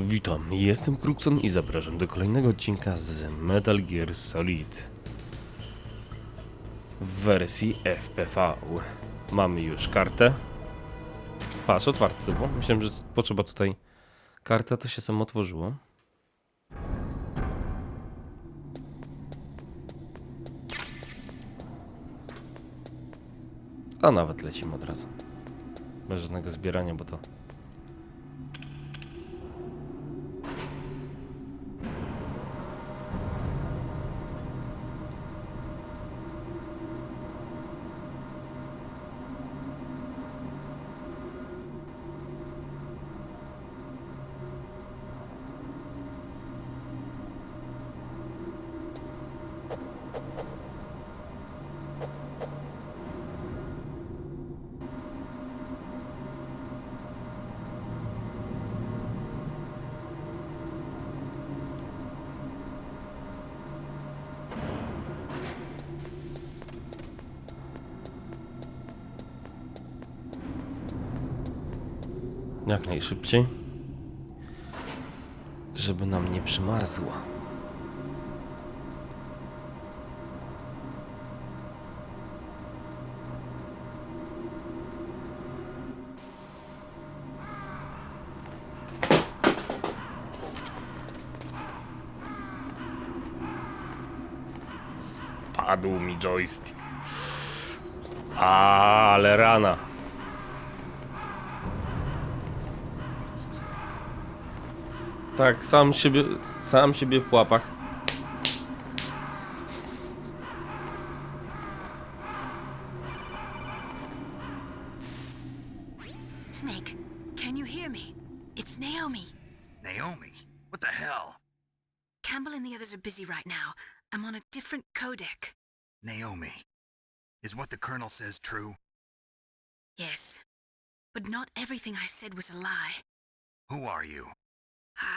Witam, jestem Krukson i zapraszam do kolejnego odcinka z Metal Gear Solid w wersji FPV. Mamy już kartę. Patrz, otwarte to było. Myślałem, że potrzeba tutaj karta, to się samo otworzyło. A nawet lecimy od razu. Bez żadnego zbierania, bo to... Jak najszybciej, żeby nam nie przymarzło. Spadł mi joystick. Ale rana. Tak, sam siebie w łapach. Snake, can you hear me? It's Naomi. Naomi? What the hell? Campbell and the others are busy right now. I'm on a different codec. Naomi, is what the Colonel says true? Yes, but not everything I said was a lie. Who are you?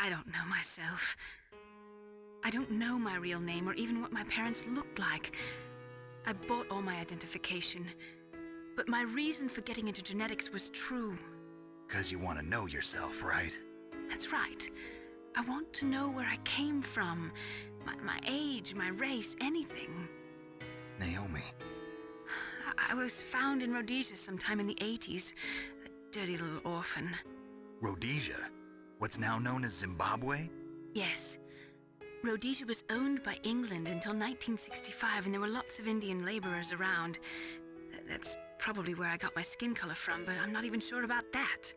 I don't know myself. I don't know my real name or even what my parents looked like. I bought all my identification, but my reason for getting into genetics was true. 'Cause you want to know yourself, right? That's right. I want to know where I came from, my age, my race, anything. Naomi, I was found in Rhodesia sometime in the 80s. A dirty little orphan. Rhodesia? What's now known as Zimbabwe? Yes. Rhodesia was owned by England until 1965, and there were lots of Indian laborers around. That's probably where I got my skin color from, but I'm not even sure about that.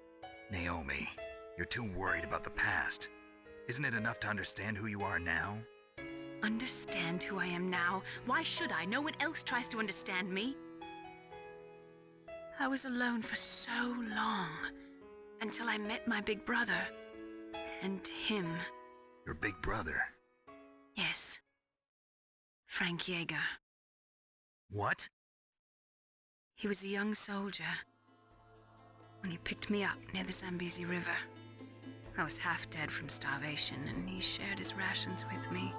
Naomi, you're too worried about the past. Isn't it enough to understand who you are now? Understand who I am now? Why should I? No one else tries to understand me. I was alone for so long, until I met my big brother. And him. Your big brother? Yes. Frank Yeager. What? He was a young soldier when he picked me up near the Zambezi River. I was half dead from starvation, and he shared his rations with me.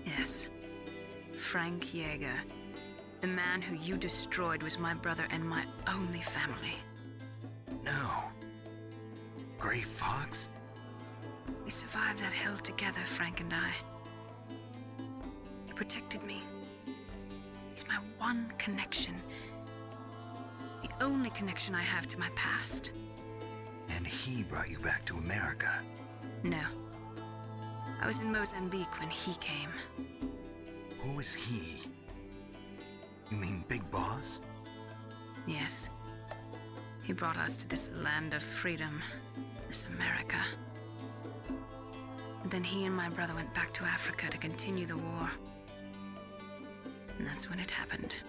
Yes, Frank Yeager. The man who you destroyed was my brother and my only family. No. Gray Fox? We survived that hell together, Frank and I. He protected me. He's my one connection. The only connection I have to my past. And he brought you back to America? No. I was in Mozambique when he came. Who is he? You mean Big Boss? Yes. He brought us to this land of freedom, this America. And then he and my brother went back to Africa to continue the war. And that's when it happened.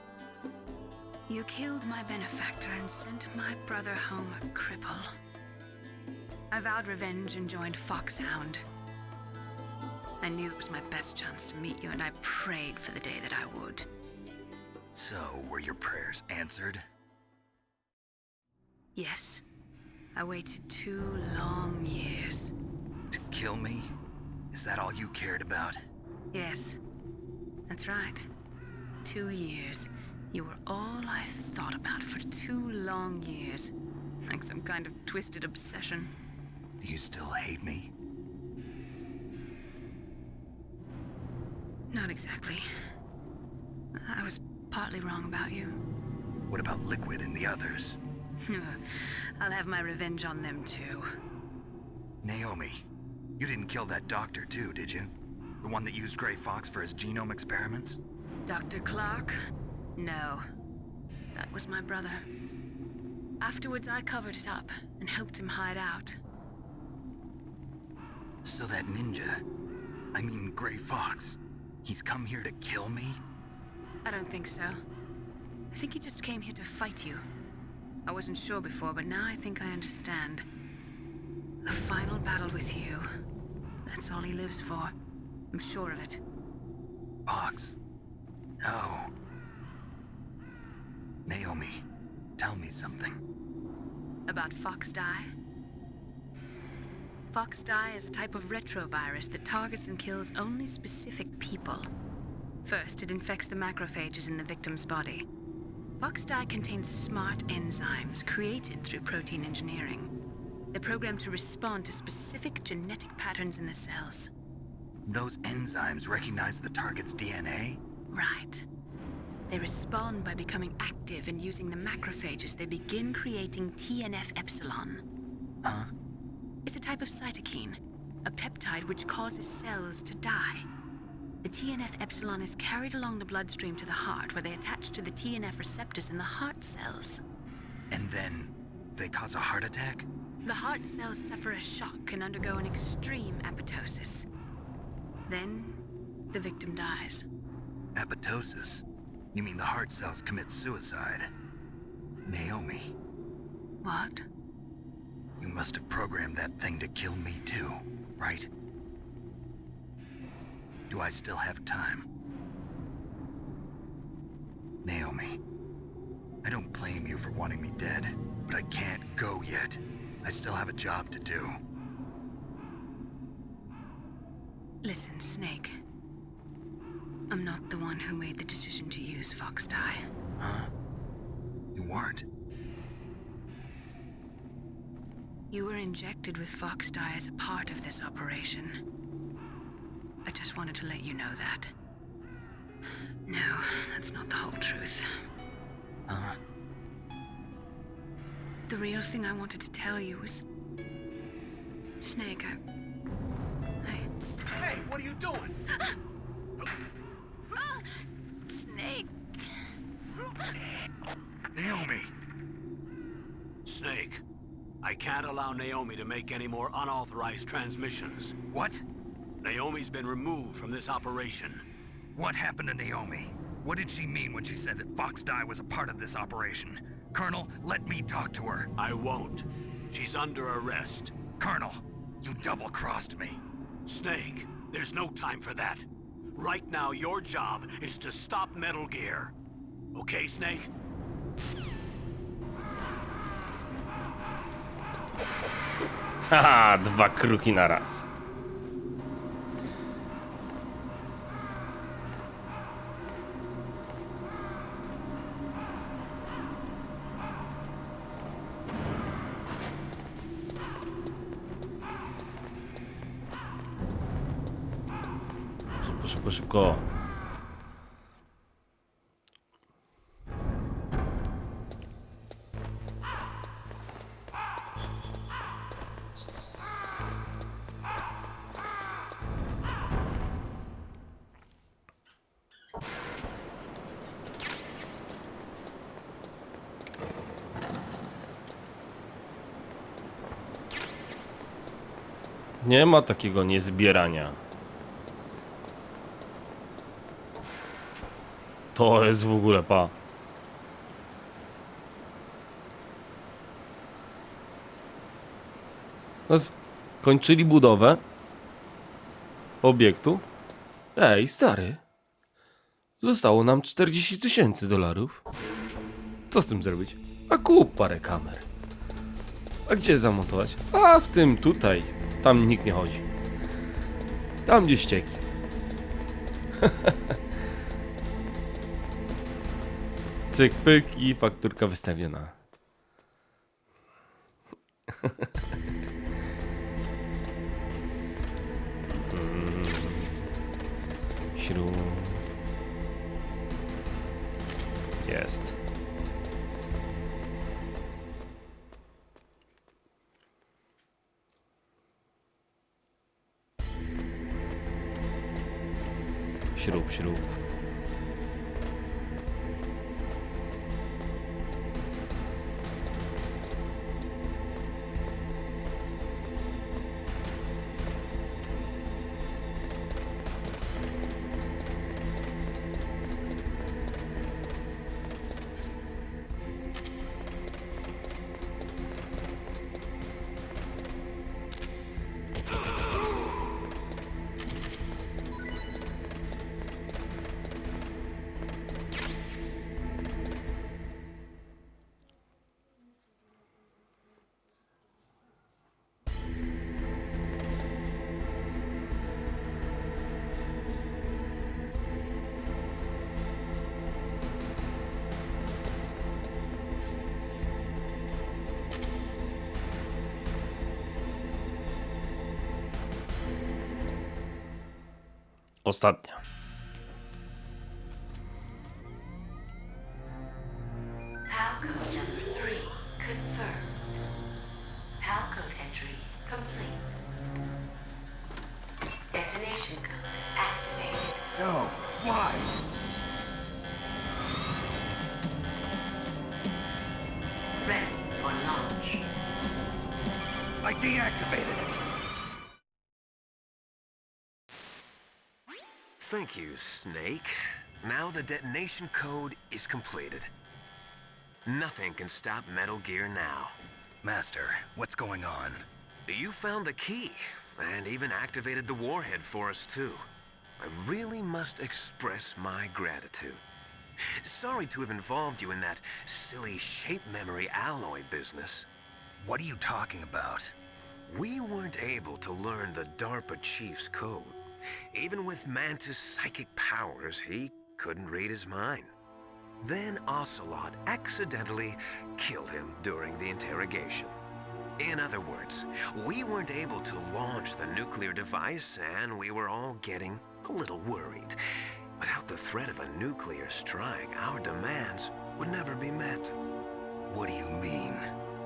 You killed my benefactor and sent my brother home a cripple. I vowed revenge and joined Foxhound. I knew it was my best chance to meet you, and I prayed for the day that I would. So, were your prayers answered? Yes. I waited 2 long years. To kill me? Is that all you cared about? Yes. That's right. 2 years. You were all I thought about for 2 long years. Like some kind of twisted obsession. Do you still hate me? Not exactly. I was partly wrong about you. What about Liquid and the others? I'll have my revenge on them too. Naomi, you didn't kill that doctor too, did you? The one that used Grey Fox for his genome experiments? Dr. Clark? No. That was my brother. Afterwards, I covered it up and helped him hide out. So that ninja, I mean Grey Fox, he's come here to kill me? I don't think so. I think he just came here to fight you. I wasn't sure before, but now I think I understand. A final battle with you. That's all he lives for. I'm sure of it. Fox? No. Naomi, tell me something. About Fox Die? Fox Die is a type of retrovirus that targets and kills only specific people. First, it infects the macrophages in the victim's body. Fox Die contains smart enzymes created through protein engineering. They're programmed to respond to specific genetic patterns in the cells. Those enzymes recognize the target's DNA? Right. They respond by becoming active and using the macrophages. They begin creating TNF-epsilon. Huh? It's a type of cytokine, a peptide which causes cells to die. The TNF-epsilon is carried along the bloodstream to the heart, where they attach to the TNF receptors in the heart cells. And then they cause a heart attack? The heart cells suffer a shock and undergo an extreme apoptosis. Then, the victim dies. Apoptosis? You mean the heart cells commit suicide? Naomi, What? you must have programmed that thing to kill me too, right? Do I still have time? Naomi, I don't blame you for wanting me dead, but I can't go yet. I still have a job to do. Listen, Snake. I'm not the one who made the decision to use Fox Die. Huh? You weren't? You were injected with Fox Die as a part of this operation. I just wanted to let you know that. No, that's not the whole truth. Huh? The real thing I wanted to tell you was... Snake, Hey, what are you doing? Snake! Naomi! Snake, I can't allow Naomi to make any more unauthorized transmissions. What? Naomi's been removed from this operation. What happened to Naomi? What did she mean when she said that Fox Die was a part of this operation? Colonel, let me talk to her. I won't. She's under arrest. Colonel, you double-crossed me. Snake, there's no time for that. Right now, your job is to stop Metal Gear. Okay, Snake? Haha, dwa kruki na raz. Szybko, szybko, szybko. Nie ma takiego niezbierania. To jest w ogóle pa. Kończyli budowę obiektu. Ej, stary. Zostało nam 40 000 dolarów. Co z tym zrobić? A kup parę kamer. A gdzie zamontować? A w tym tutaj. Tam nikt nie chodzi. Tam gdzie ścieki. Cyk, pyk i fakturka wystawiona. Śrub. Jest. Śrub, śrub. Ostatnia. PAL code number 3 confirmed. PAL code entry complete. Detonation code activated. No, why? Ready for launch. I deactivated it. Thank you, Snake. Now the detonation code is completed. Nothing can stop Metal Gear now. Master, what's going on? You found the key, and even activated the warhead for us, too. I really must express my gratitude. Sorry to have involved you in that silly shape memory alloy business. What are you talking about? We weren't able to learn the DARPA chief's code. Even with Mantis' psychic powers, he couldn't read his mind. Then Ocelot accidentally killed him during the interrogation. In other words, we weren't able to launch the nuclear device, and we were all getting a little worried. Without the threat of a nuclear strike, our demands would never be met. What do you mean?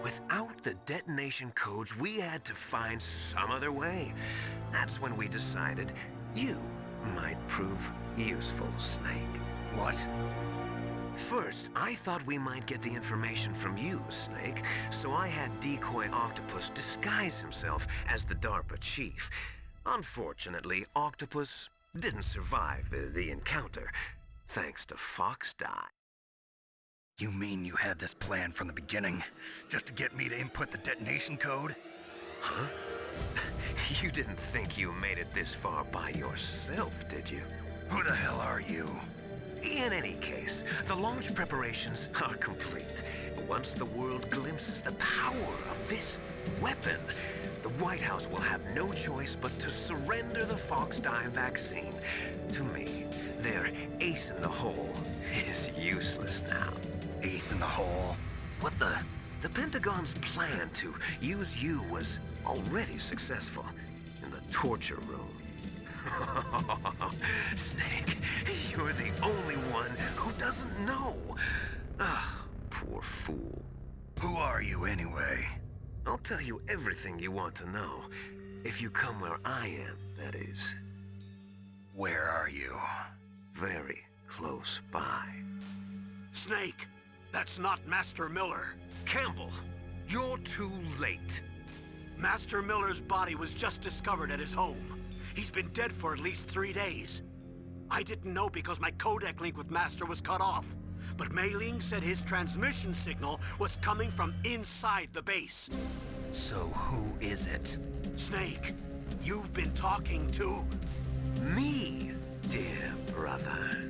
Without the detonation codes, we had to find some other way. That's when we decided you might prove useful, Snake. What? First, I thought we might get the information from you, Snake, so I had Decoy Octopus disguise himself as the DARPA chief. Unfortunately, Octopus didn't survive the encounter, thanks to Fox Die. You mean you had this plan from the beginning, just to get me to input the detonation code? Huh? You didn't think you made it this far by yourself, did you? Who the hell are you? In any case, the launch preparations are complete. Once the world glimpses the power of this weapon, the White House will have no choice but to surrender the Fox Die vaccine to me. Their ace in the hole is useless now. Ace in the hole? What the? The Pentagon's plan to use you was already successful in the torture room. Snake, you're the only one who doesn't know. Ah, poor fool. Who are you anyway? I'll tell you everything you want to know. If you come where I am, that is. Where are you? Very close by. Snake, that's not Master Miller. Campbell, you're too late. Master Miller's body was just discovered at his home. He's been dead for at least 3 days. I didn't know because my codec link with Master was cut off. But Mei Ling said his transmission signal was coming from inside the base. So who is it? Snake, you've been talking to... Me, dear brother.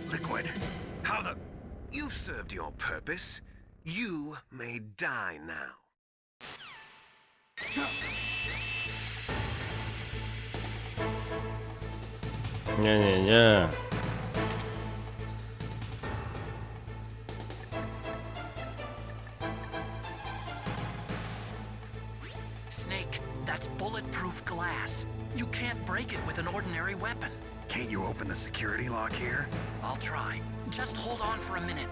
Liquid. How the... You've served your purpose. You may die now. Nie, nie, nie. Snake, that's bulletproof glass. You can't break it with an ordinary weapon. Can't you open the security lock here? I'll try. Just hold on for a minute.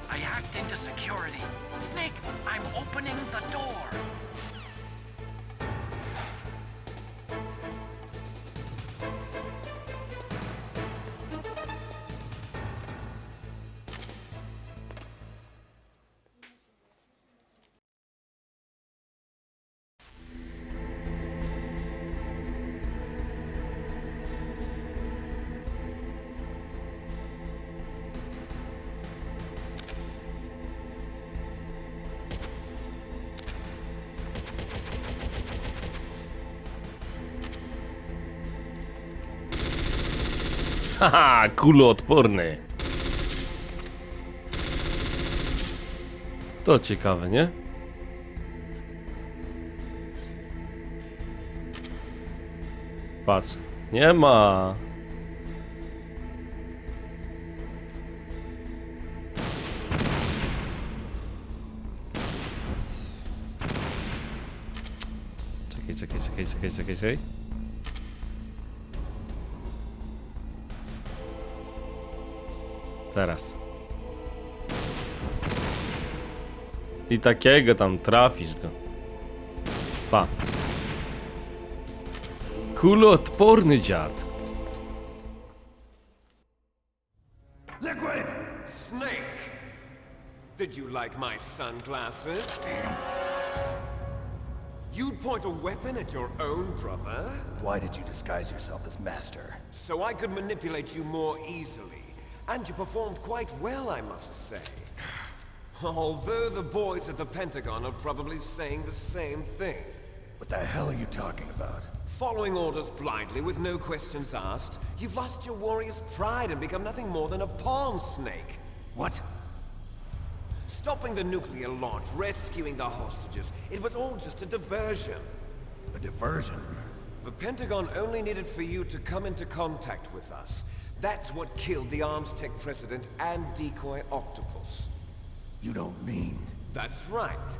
I hacked into security. Snake, I'm opening the door. Haha, kuloodporny. To ciekawe, nie? Patrz, nie ma. Czekaj. Teraz. I takiego tam trafisz go. Pa. Kuloodporny dziad. Liquid! Snake! Did you like my sunglasses? Damn. You'd point a weapon at your own brother? Why did you disguise yourself as Master? So I could manipulate you more easily. And you performed quite well, I must say. Although the boys at the Pentagon are probably saying the same thing. What the hell are you talking about? Following orders blindly with no questions asked, you've lost your warrior's pride and become nothing more than a pawn, Snake. What? Stopping the nuclear launch, rescuing the hostages, it was all just a diversion. A diversion? The Pentagon only needed for you to come into contact with us. That's what killed the Arms Tech president and decoy octopus. You don't mean... That's right.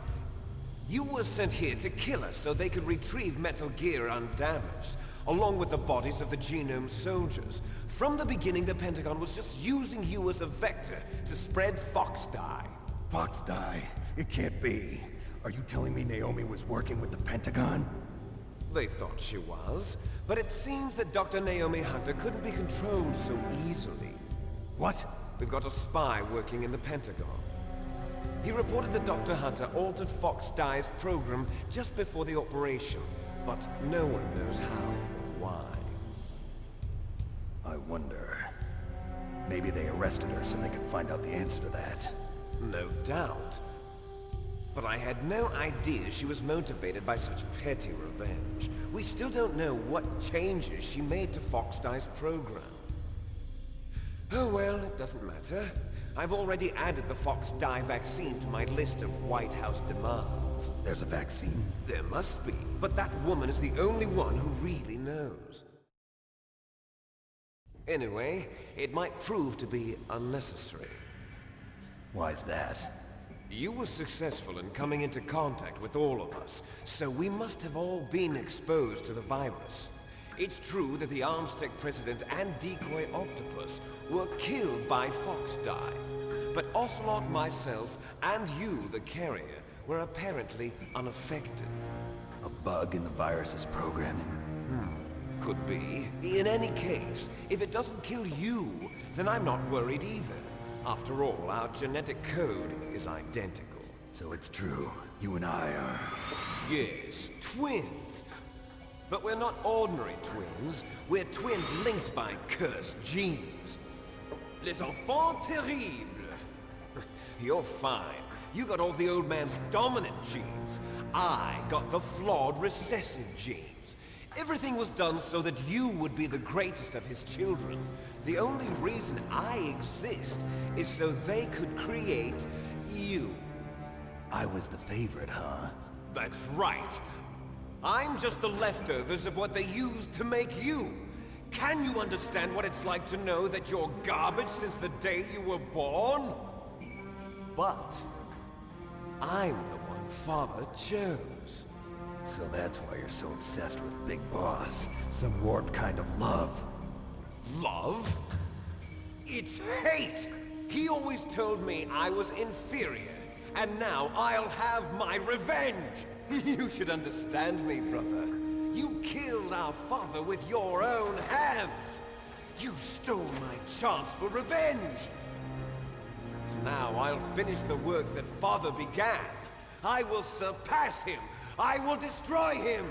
You were sent here to kill us so they could retrieve Metal Gear undamaged, along with the bodies of the Genome soldiers. From the beginning, the Pentagon was just using you as a vector to spread Fox dye. Fox die? It can't be. Are you telling me Naomi was working with the Pentagon? They thought she was, but it seems that Dr. Naomi Hunter couldn't be controlled so easily. What? We've got a spy working in the Pentagon. He reported that Dr. Hunter altered Fox Dye's program just before the operation, but no one knows how or why. I wonder... Maybe they arrested her so they could find out the answer to that. No doubt. But I had no idea she was motivated by such petty revenge. We still don't know what changes she made to Fox Dye's program. Oh well, it doesn't matter. I've already added the Fox Dye vaccine to my list of White House demands. There's a vaccine? There must be, but that woman is the only one who really knows. Anyway, it might prove to be unnecessary. Why's that? You were successful in coming into contact with all of us, so we must have all been exposed to the virus. It's true that the Arms Tech president and decoy octopus were killed by Fox Dye, but Ocelot, myself, and you, the carrier, were apparently unaffected. A bug in the virus's programming? Could be. In any case, if it doesn't kill you, then I'm not worried either. After all, our genetic code is identical. So it's true. You and I are... Yes, twins. But we're not ordinary twins. We're twins linked by cursed genes. Les enfants terribles. You're fine. You got all the old man's dominant genes. I got the flawed recessive genes. Everything was done so that you would be the greatest of his children. The only reason I exist is so they could create you. I was the favorite, huh? That's right. I'm just the leftovers of what they used to make you. Can you understand what it's like to know that you're garbage since the day you were born? But I'm the one Father chose. So that's why you're so obsessed with Big Boss. Some warped kind of love. Love? It's hate! He always told me I was inferior, and now I'll have my revenge! You should understand me, brother. You killed our father with your own hands! You stole my chance for revenge! Now I'll finish the work that Father began. I will surpass him! I will destroy him!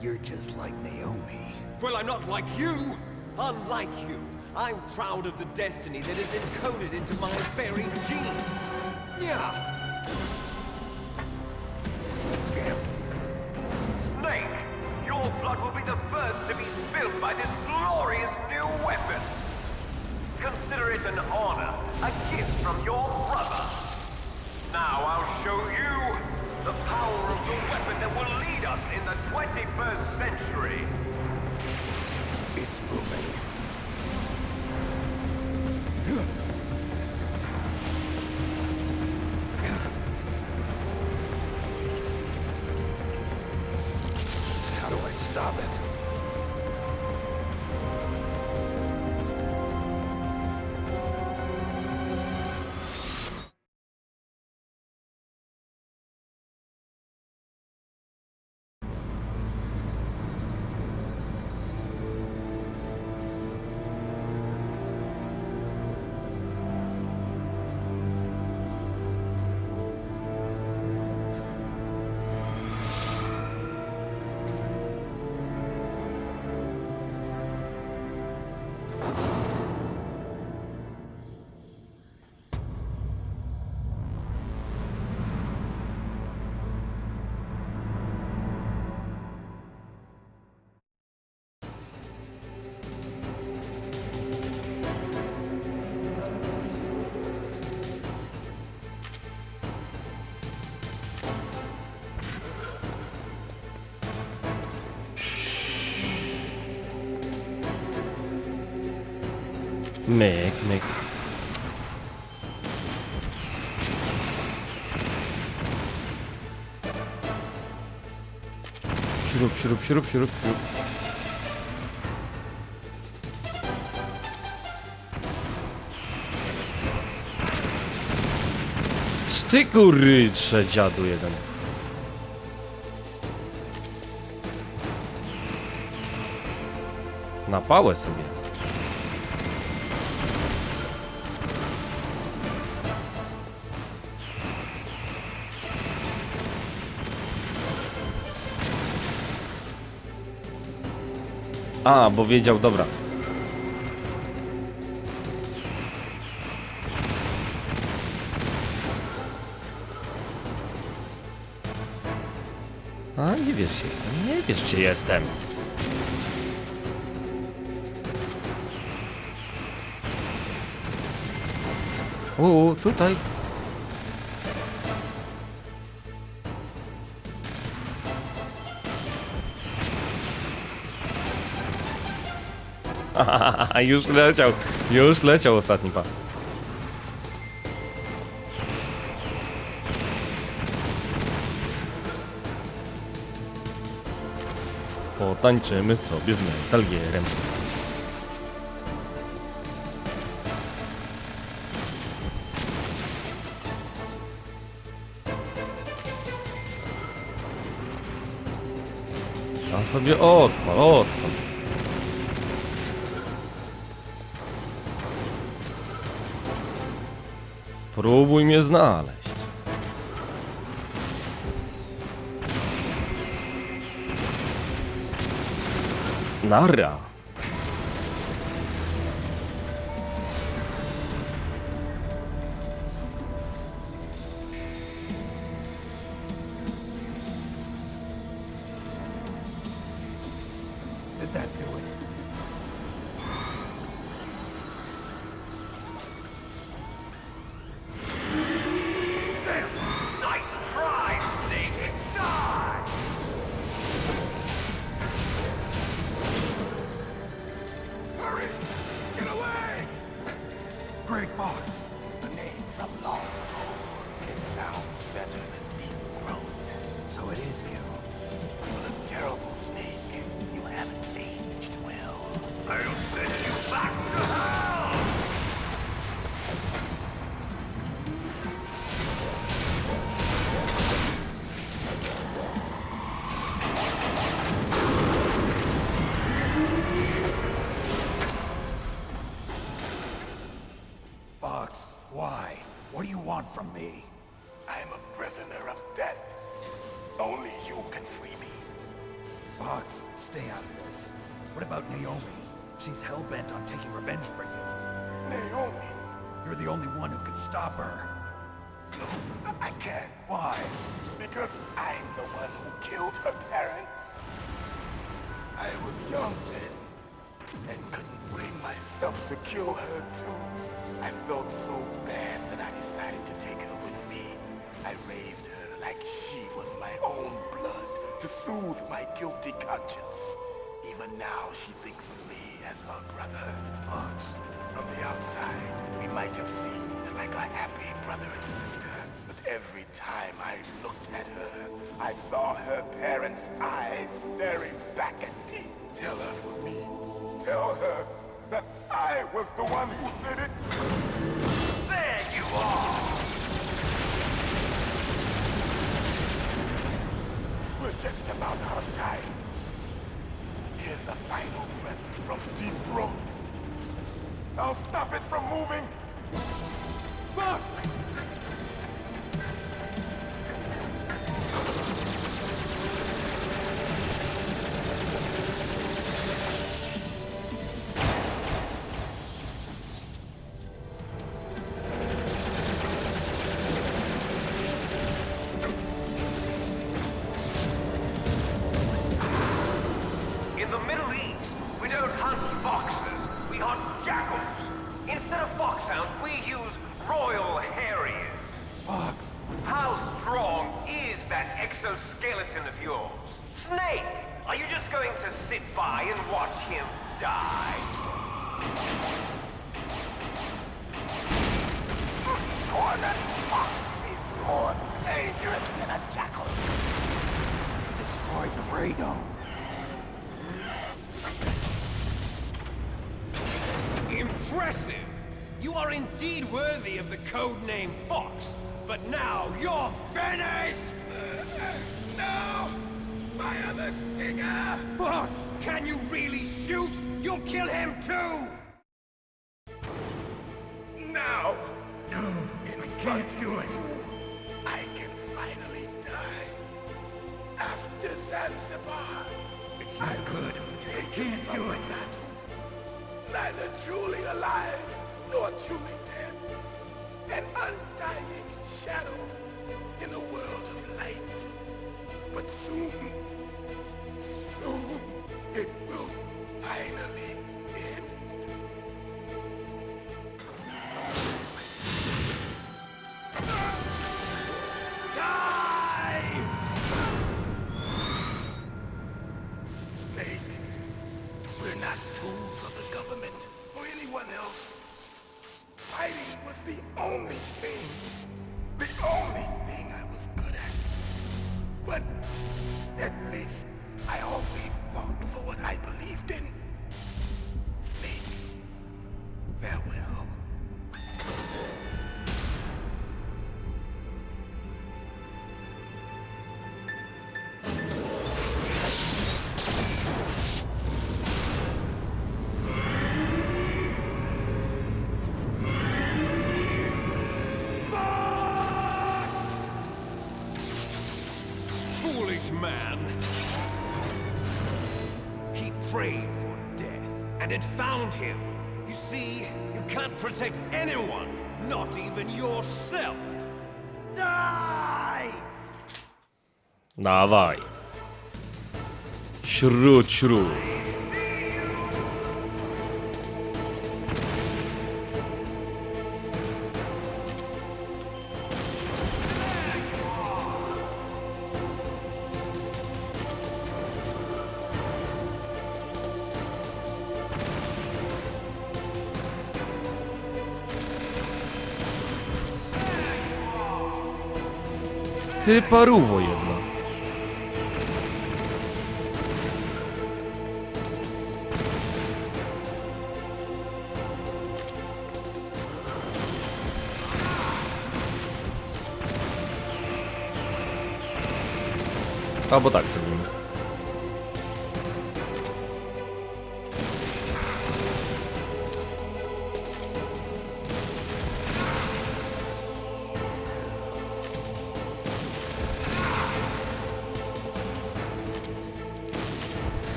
You're just like Naomi. Well, I'm not like you! Unlike you, I'm proud of the destiny that is encoded into my very genes! Yeah! Snake! Your blood will be the first to be spilled by this glorious new weapon! Consider it an honor, a gift from your brother! Now I'll show you the power of the weapon that will lead us in the 21st century! It's moving. How do I stop it? Myk, myk. Śrub, śrub, śrub, śrub, śrub. Ty kurcze, dziadu jeden. Na pałę sobie. A, bo wiedział, dobra. A, nie wiesz gdzie jestem, nie wiesz gdzie jestem. Tutaj. Już leciał ostatni pan. Potańczymy sobie z Metal Gearem. A sobie odpal. Próbuj mnie znaleźć. Nara. Did that do it? Damn! Elaborate, Fox. A name from long ago. It sounds better than Deep Throat. So it is you. You look terrible, Snake. You haven't aged well. I'll send you back to hell! Fox, why? What do you want from me? I'm a prisoner of death. Only you can free me. Fox, stay out of this. What about Naomi? She's hell-bent on taking revenge for you. Naomi? You're the only one who can stop her. No, I can't. Why? Because I'm the one who killed her parents. I was young then, and couldn't bring myself to kill her too. I felt so bad that I decided to take her with me. I raised her like she was my own blood to soothe my guilty conscience. Even now she thinks of me as her brother. Fox. From the outside, we might have seemed like a happy brother and sister, but every time I looked at her, I saw her parents' eyes staring back at me. Tell her for me. Tell her that I was the one who did it. There you are! We're just about out of time. Here's a final present from Deep Throat. I'll stop it from moving. Fox! In the Middle East, we don't hunt foxes, we hunt jackals. Instead of foxhounds, we use Royal Harriers. Fox! How strong is that exoskeleton of yours? Snake, are you just going to sit by and watch him die? Cornered fox is more dangerous than a jackal. You destroyed the radome. Impressive! You are indeed worthy of the code name Fox, but now you're finished! No! Fire the stinger! Fox! Can you really shoot? You'll kill him too! Now! In front of you, I can finally die. After Zanzibar, I was taken from the battle. Neither truly alive, nor truly dead. An undying shadow in a world of light. But soon, soon, it will finally end. Snake, we're not tools of the government or anyone else. Fighting was the only thing I was good at. But at least I always fought for what I believed in. Snake, farewell. Foolish man! He prayed for death, and it found him. You see, you can't protect anyone, not even yourself. Die! Dawaj. Śród, śród. Ty parówo jedna. Albo tak zrobimy.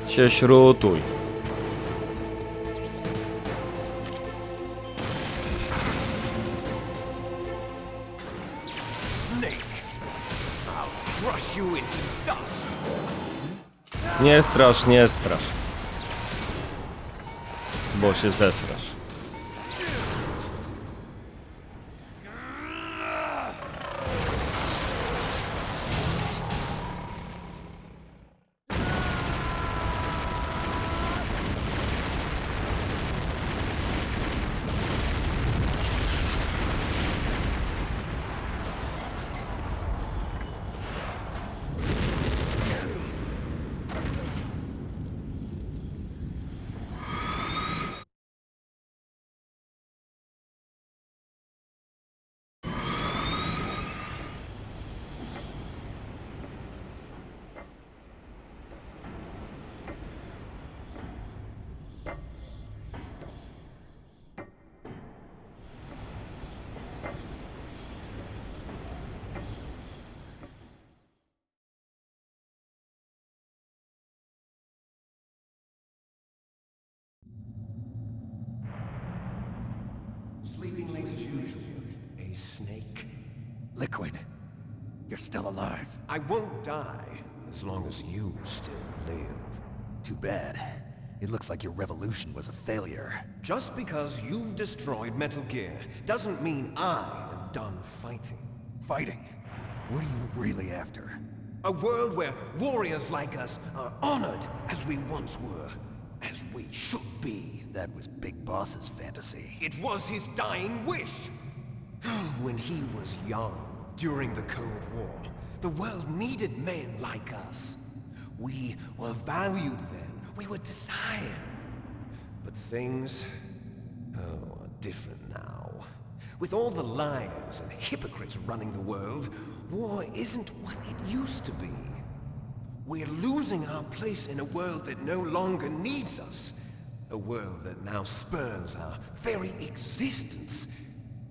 Się śrutuj. Snake! I'll crush you into dust! Nie strasz, nie strasz. Bo się zesrasz. Sleeping late as usual. A snake. Liquid, you're still alive. I won't die as long as you still live. Too bad. It looks like your revolution was a failure. Just because you've destroyed Metal Gear doesn't mean I am done fighting. Fighting? What are you really after? A world where warriors like us are honored as we once were, as we should be. That was Big Boss's fantasy. It was his dying wish. When he was young, during the Cold War, the world needed men like us. We were valued then. We were desired. But things, are different now. With all the liars and hypocrites running the world, war isn't what it used to be. We're losing our place in a world that no longer needs us. A world that now spurns our very existence.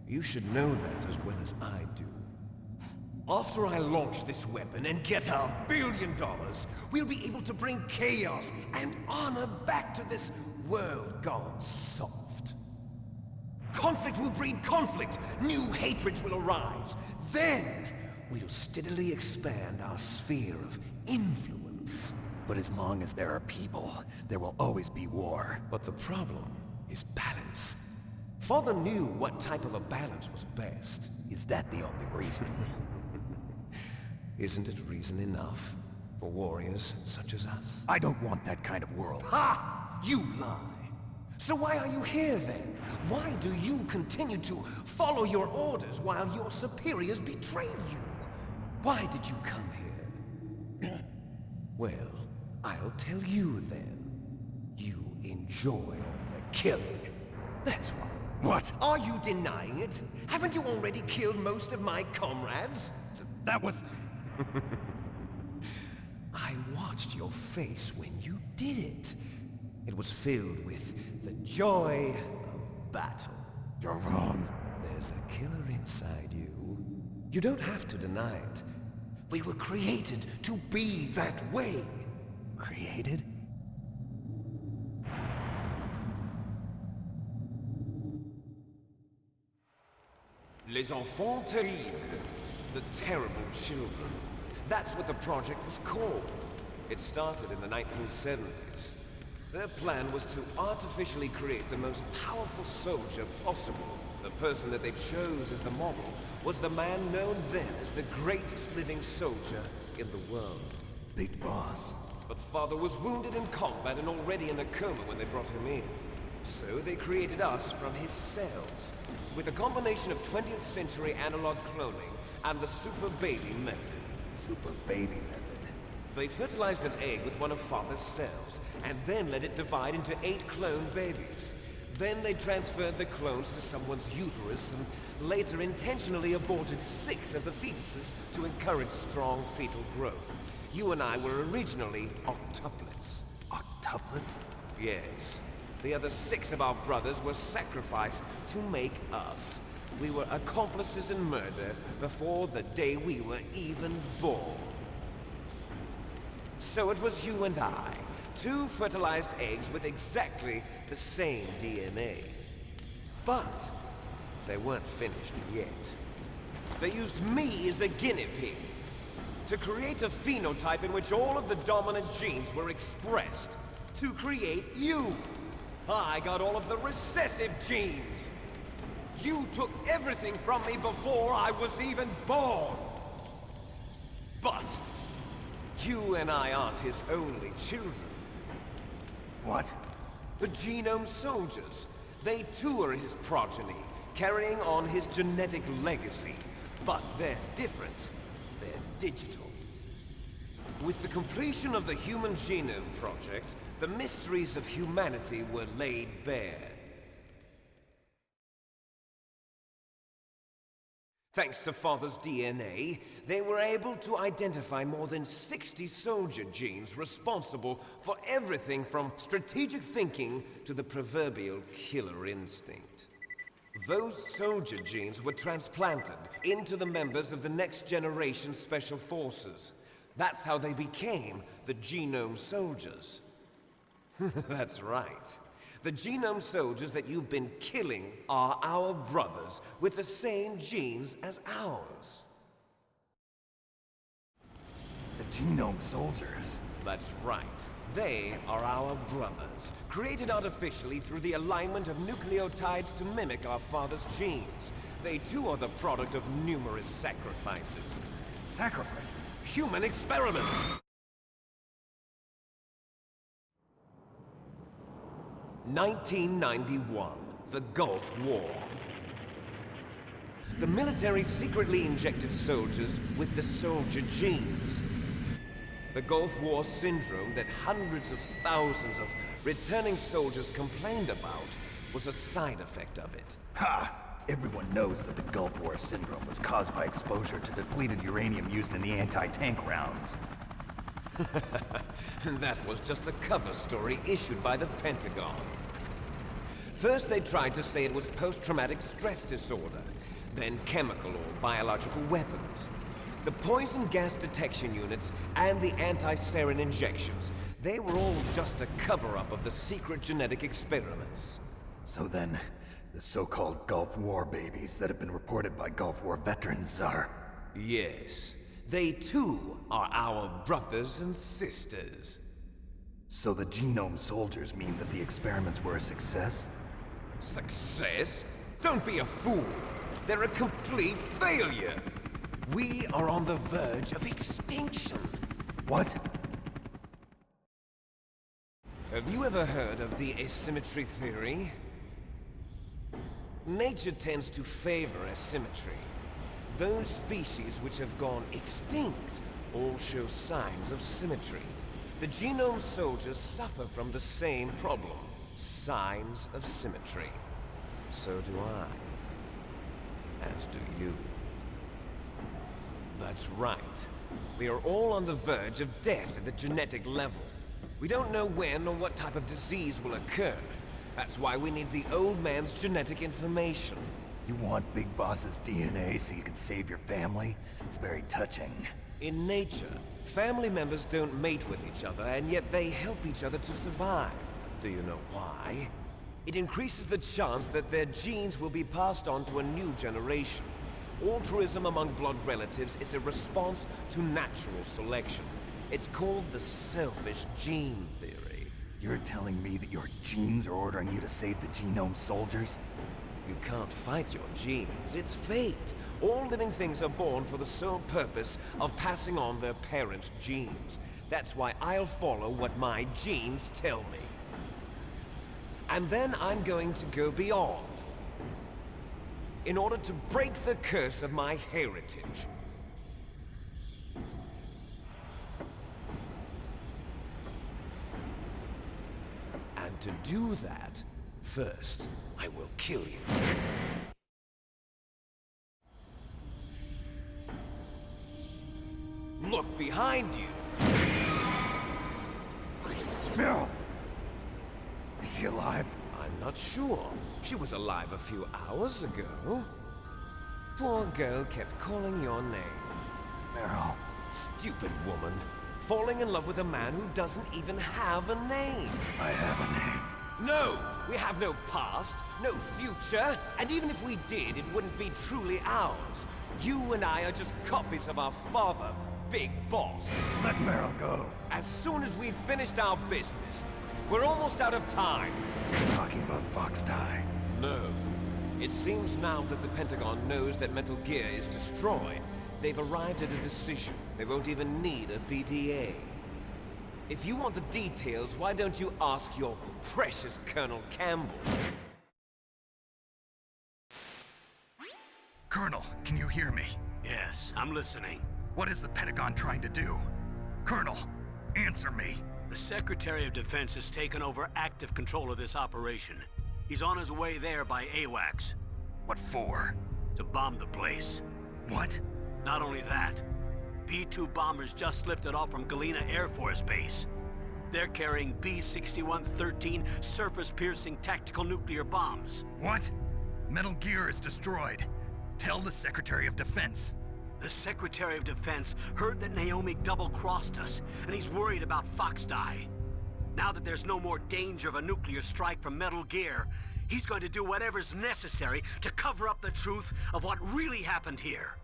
You should know that as well as I do. After I launch this weapon and get our $1 billion, we'll be able to bring chaos and honor back to this world gone soft. Conflict will breed conflict. New hatreds will arise. Then, we'll steadily expand our sphere of influence. But as long as there are people, there will always be war. But the problem is balance. Father knew what type of a balance was best. Is that the only reason? Isn't it reason enough for warriors such as us? I don't want that kind of world. Ha! You lie! So why are you here then? Why do you continue to follow your orders while your superiors betray you? Why did you come here? Well, I'll tell you then. You enjoy the killing. That's why. What? Are you denying it? Haven't you already killed most of my comrades? That was... I watched your face when you did it. It was filled with the joy of battle. You're wrong. There's a killer inside you. You don't have to deny it. We were created to be that way. Created? Les enfants terribles. The terrible children. That's what the project was called. It started in the 1970s. Their plan was to artificially create the most powerful soldier possible. The person that they chose as the model was the man known then as the greatest living soldier in the world. Big Boss. But Father was wounded in combat and already in a coma when they brought him in. So they created us from his cells, with a combination of 20th century analog cloning and the super baby method. Super baby method. They fertilized an egg with one of Father's cells, and then let it divide into 8 clone babies. Then they transferred the clones to someone's uterus, and later intentionally aborted 6 of the fetuses to encourage strong fetal growth. You and I were originally octuplets. Octuplets? Yes. The other 6 of our brothers were sacrificed to make us. We were accomplices in murder before the day we were even born. So it was you and I, 2 fertilized eggs with exactly the same DNA. But they weren't finished yet. They used me as a guinea pig to create a phenotype in which all of the dominant genes were expressed to create you. I got all of the recessive genes. You took everything from me before I was even born. But you and I aren't his only children. What? The Genome Soldiers. They too are his progeny, carrying on his genetic legacy. But they're different. They're digital. With the completion of the Human Genome Project, the mysteries of humanity were laid bare. Thanks to Father's DNA, they were able to identify more than 60 soldier genes responsible for everything from strategic thinking to the proverbial killer instinct. Those soldier genes were transplanted into the members of the next generation Special Forces. That's how they became the Genome Soldiers. That's right. The Genome Soldiers that you've been killing are our brothers with the same genes as ours. The Genome Soldiers? That's right. They are our brothers, created artificially through the alignment of nucleotides to mimic our father's genes. They too are the product of numerous sacrifices. Sacrifices? Human experiments! (1991), the Gulf War. The military secretly injected soldiers with the soldier genes. The Gulf War syndrome that hundreds of thousands of returning soldiers complained about was a side effect of it. Ha! Everyone knows that the Gulf War syndrome was caused by exposure to depleted uranium used in the anti-tank rounds. That was just a cover story issued by the Pentagon. First they tried to say it was post-traumatic stress disorder, then chemical or biological weapons. The poison gas detection units and the anti-sarin injections, they were all just a cover-up of the secret genetic experiments. So then, the so-called Gulf War babies that have been reported by Gulf War veterans are... Yes. They too are our brothers and sisters. So the Genome Soldiers mean that the experiments were a success? Success? Don't be a fool. They're a complete failure. We are on the verge of extinction. What? Have you ever heard of the asymmetry theory? Nature tends to favor asymmetry. Those species which have gone extinct all show signs of symmetry. The Genome Soldiers suffer from the same problem, signs of symmetry. So do I. As do you. That's right. We are all on the verge of death at the genetic level. We don't know when or what type of disease will occur. That's why we need the old man's genetic information. You want Big Boss's DNA so you can save your family? It's very touching. In nature, family members don't mate with each other, and yet they help each other to survive. Do you know why? It increases the chance that their genes will be passed on to a new generation. Altruism among blood relatives is a response to natural selection. It's called the selfish gene theory. You're telling me that your genes are ordering you to save the genome soldiers? You can't fight your genes. It's fate. All living things are born for the sole purpose of passing on their parents' genes. That's why I'll follow what my genes tell me. And then I'm going to go beyond, in order to break the curse of my heritage. And to do that, first, I will kill you. Look behind you! Meryl! Is she alive? I'm not sure. She was alive a few hours ago. Poor girl kept calling your name. Meryl. Stupid woman. Falling in love with a man who doesn't even have a name. I have a name. No! We have no past, no future, and even if we did, it wouldn't be truly ours. You and I are just copies of our father, Big Boss. Let Meryl go. As soon as we've finished our business, we're almost out of time. You're talking about Fox Die. No. It seems now that the Pentagon knows that Metal Gear is destroyed. They've arrived at a decision. They won't even need a BTA. If you want the details, why don't you ask your precious Colonel Campbell? Colonel, can you hear me? Yes, I'm listening. What is the Pentagon trying to do? Colonel, answer me. The Secretary of Defense has taken over active control of this operation. He's on his way there by AWACS. What for? To bomb the place. What? Not only that, B-2 bombers just lifted off from Galena Air Force Base. They're carrying B-6113 surface-piercing tactical nuclear bombs. What? Metal Gear is destroyed. Tell the Secretary of Defense. The Secretary of Defense heard that Naomi double-crossed us, and he's worried about Fox Die. Now that there's no more danger of a nuclear strike from Metal Gear, he's going to do whatever's necessary to cover up the truth of what really happened here.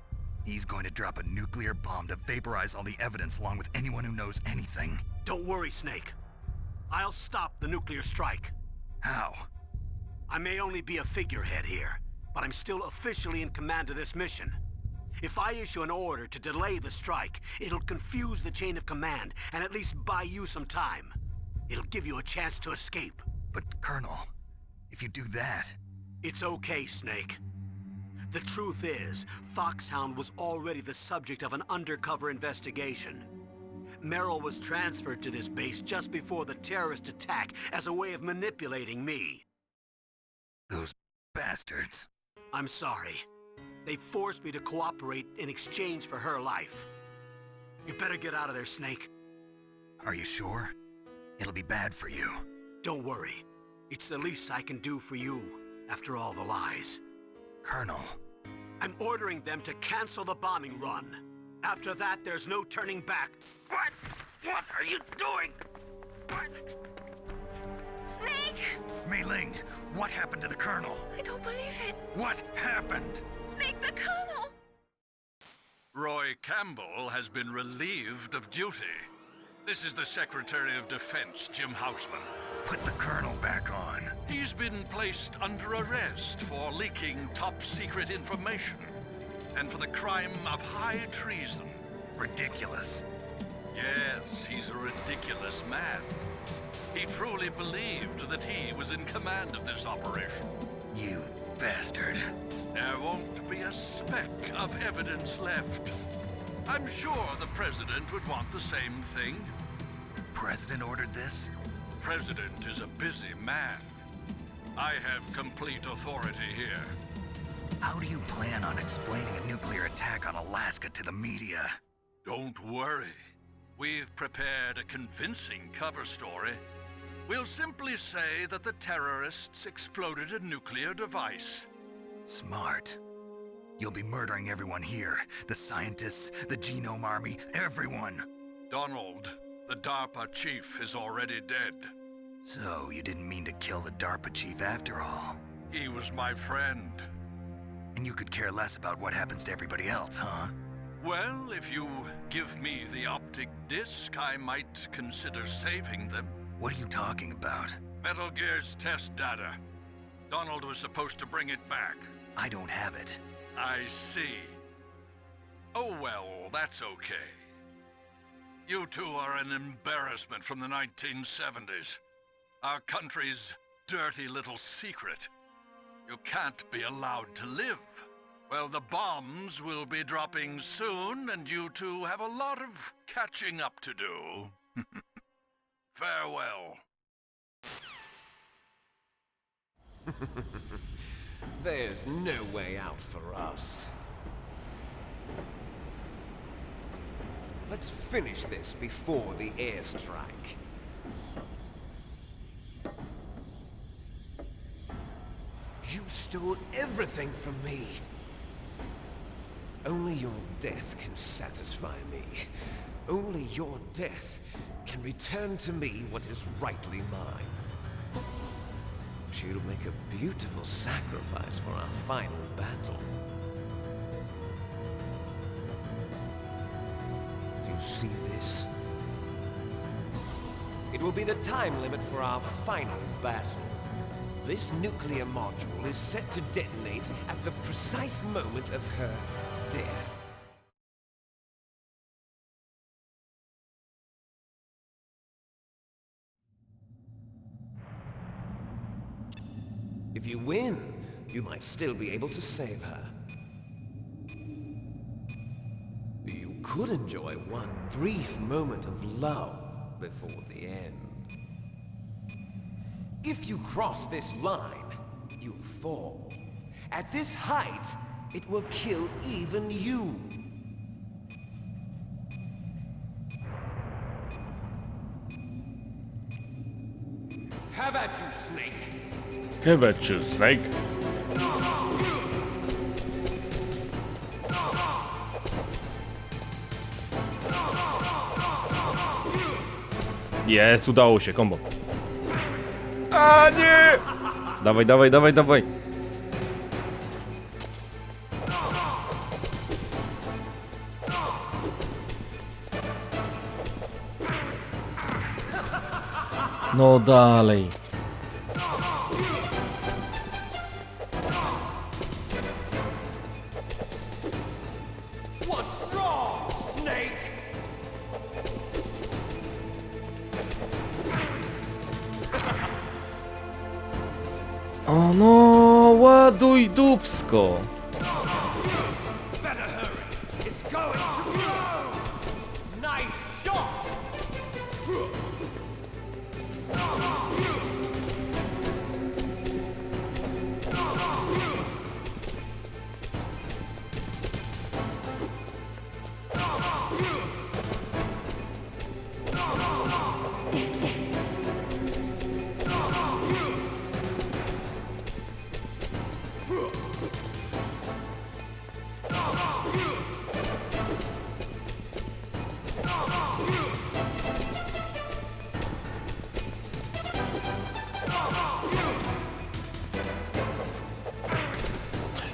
He's going to drop a nuclear bomb to vaporize all the evidence along with anyone who knows anything. Don't worry, Snake. I'll stop the nuclear strike. How? I may only be a figurehead here, but I'm still officially in command of this mission. If I issue an order to delay the strike, it'll confuse the chain of command and at least buy you some time. It'll give you a chance to escape. But, Colonel, if you do that... It's okay, Snake. The truth is, Foxhound was already the subject of an undercover investigation. Merrill was transferred to this base just before the terrorist attack as a way of manipulating me. Those bastards. I'm sorry. They forced me to cooperate in exchange for her life. You better get out of there, Snake. Are you sure? It'll be bad for you. Don't worry. It's the least I can do for you, after all the lies. Colonel. I'm ordering them to cancel the bombing run. After that, there's no turning back. What? What are you doing? What? Snake! Mei Ling, what happened to the Colonel? I don't believe it. What happened? Snake the Colonel! Roy Campbell has been relieved of duty. This is the Secretary of Defense, Jim Houseman. Put the Colonel back on. He's been placed under arrest for leaking top-secret information and for the crime of high treason. Ridiculous. Yes, he's a ridiculous man. He truly believed that he was in command of this operation. You bastard. There won't be a speck of evidence left. I'm sure the President would want the same thing. President ordered this? President is a busy man. I have complete authority here. How do you plan on explaining a nuclear attack on Alaska to the media? Don't worry. We've prepared a convincing cover story. We'll simply say that the terrorists exploded a nuclear device. Smart. You'll be murdering everyone here. The scientists, the Genome Army, everyone. Donald, the DARPA chief, is already dead. So, you didn't mean to kill the DARPA chief after all. He was my friend. And you could care less about what happens to everybody else, huh? Well, if you give me the optic disc, I might consider saving them. What are you talking about? Metal Gear's test data. Donald was supposed to bring it back. I don't have it. I see. Oh well, that's okay. You two are an embarrassment from the 1970s. Our country's dirty little secret. You can't be allowed to live. Well, the bombs will be dropping soon, and you two have a lot of catching up to do. Farewell. There's no way out for us. Let's finish this before the airstrike. You stole everything from me. Only your death can satisfy me. Only your death can return to me what is rightly mine. She'll make a beautiful sacrifice for our final battle. Do you see this? It will be the time limit for our final battle. This nuclear module is set to detonate at the precise moment of her death. If you win, you might still be able to save her. You could enjoy one brief moment of love before the end. If you cross this line, you fall. At this height, it will kill even you. Have at you, Snake. Have at you, Snake. Jest, udało się, kombo. A nie! Dawaj, dawaj, dawaj, dawaj. No dalej. What's wrong, Snake? O no, ładuj dupsko. Better hurry. It's going to blow. Nice shot.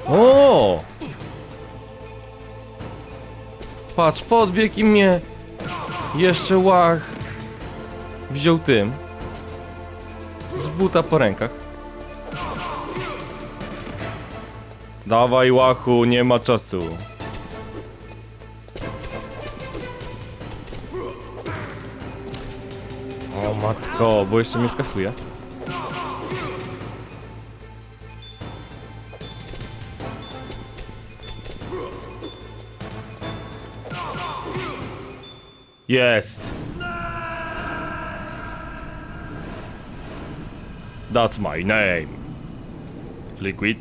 O! Patrz, podbiegł i mnie jeszcze łach wziął tym z buta po rękach. Dawaj, łachu, nie ma czasu. O matko, bo jeszcze mnie skasuje. Jest. That's my name. Liquid.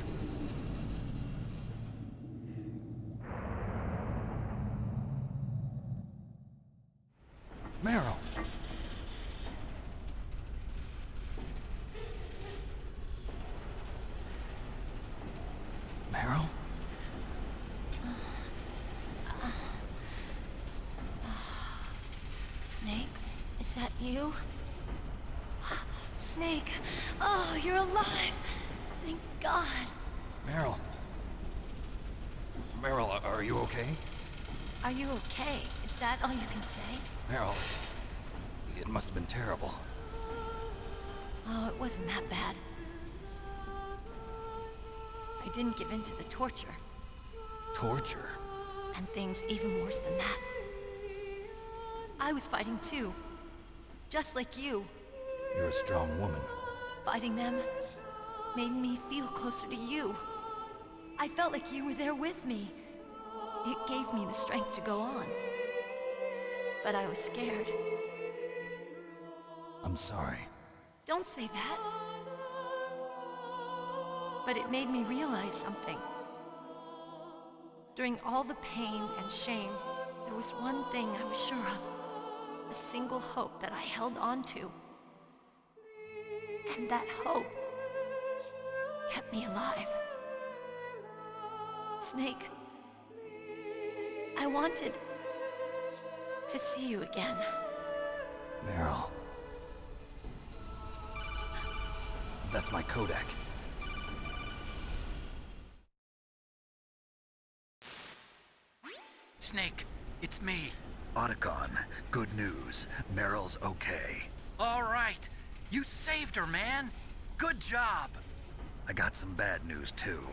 Meryl. Meryl? Snake, is that you? Snake, oh, you're alive! Thank God. Meryl. Meryl, are you okay? Are you okay? Is that all you can say? Meryl, it must have been terrible. wasn't that bad. I didn't give in to the torture, Torture? and things even worse than that. I was fighting too, just like you. You're a strong woman. Fighting them made me feel closer to you. I felt like you were there with me. It gave me the strength to go on. But I was scared. I'm sorry. Don't say that. But it made me realize something. During all the pain and shame, there was one thing I was sure of. A single hope that I held on to. And that hope kept me alive. Snake, I wanted to see you again. Meryl. That's my Kodak. Snake, it's me. Otacon, good news. Meryl's okay. All right. You saved her, man. Good job. I got some bad news, too.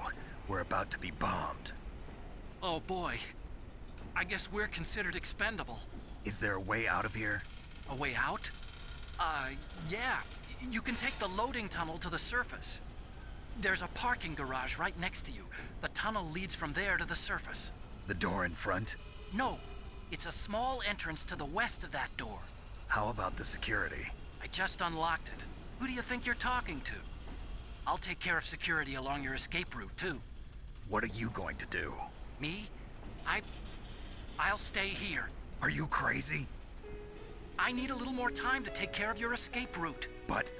We're about to be bombed. Oh, boy. I guess we're considered expendable. Is there a way out of here? A way out? Yeah. You can take the loading tunnel to the surface. There's a parking garage right next to you. The tunnel leads from there to the surface. The door in front? No. It's a small entrance to the west of that door. How about the security? I just unlocked it. Who do you think you're talking to? I'll take care of security along your escape route, too. What are you going to do? Me? I'll stay here. Are you crazy? I need a little more time to take care of your escape route. But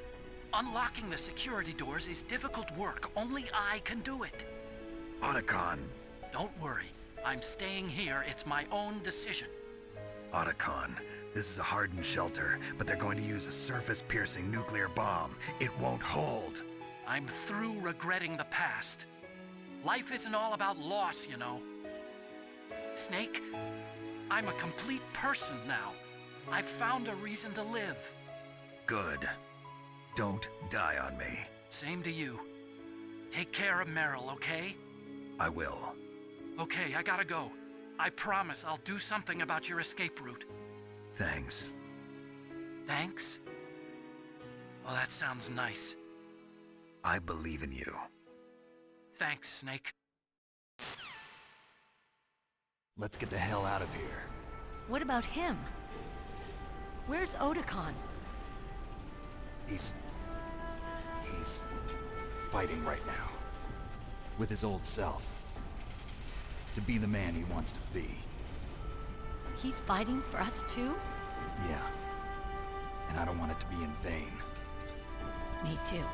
unlocking the security doors is difficult work. Only I can do it. Otacon. Don't worry. I'm staying here. It's my own decision. Otacon, this is a hardened shelter, but they're going to use a surface-piercing nuclear bomb. It won't hold. I'm through regretting the past. Life isn't all about loss, you know. Snake, I'm a complete person now. I've found a reason to live. Good. Don't die on me. Same to you. Take care of Meryl, okay? I will. Okay, I gotta go. I promise I'll do something about your escape route. Thanks. Thanks? Well, that sounds nice. I believe in you. Thanks, Snake. Let's get the hell out of here. What about him? Where's Otacon? He's fighting right now. With his old self. To be the man he wants to be. He's fighting for us too? Yeah. And I don't want it to be in vain. Me too.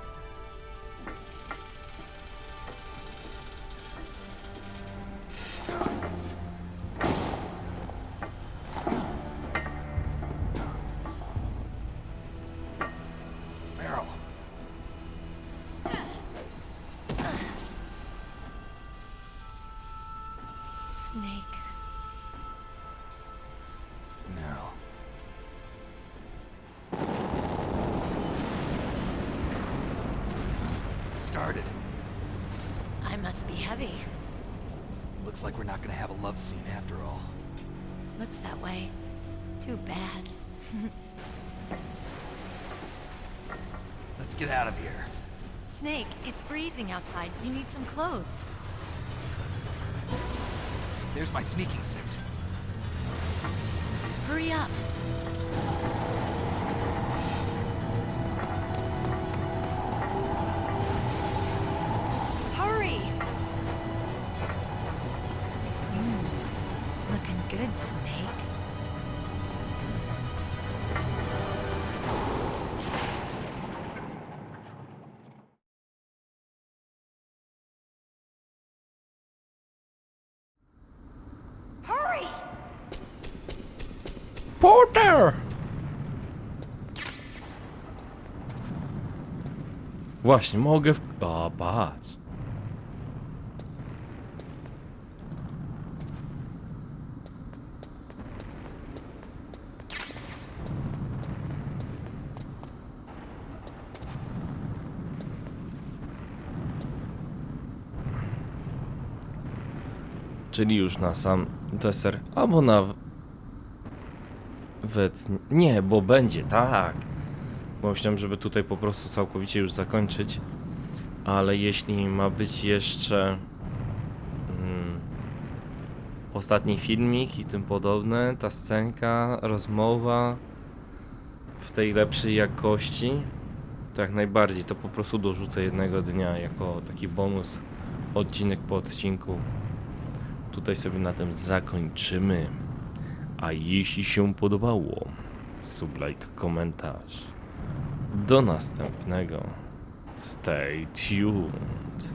Meryl. Snake. Meryl. It started. I must be heavy. Looks like we're not gonna have a love scene after all. Looks that way. Too bad. Let's get out of here. Snake, it's freezing outside. You need some clothes. There's my sneaking suit. Hurry up. Hurry! Looking good, Snake. Hurry! Porter! Właśnie, mogę O, patrz. czyli już na sam deser, albo nawet... Nie, bo będzie, tak. Bo myślałem, żeby tutaj po prostu całkowicie już zakończyć. Ale jeśli ma być jeszcze ostatni filmik i tym podobne, ta scenka, rozmowa w tej lepszej jakości, to jak najbardziej, to po prostu dorzucę jednego dnia jako taki bonus, odcinek po odcinku. Tutaj sobie na tym zakończymy. A jeśli się podobało, sublike, komentarz. Do następnego. Stay tuned.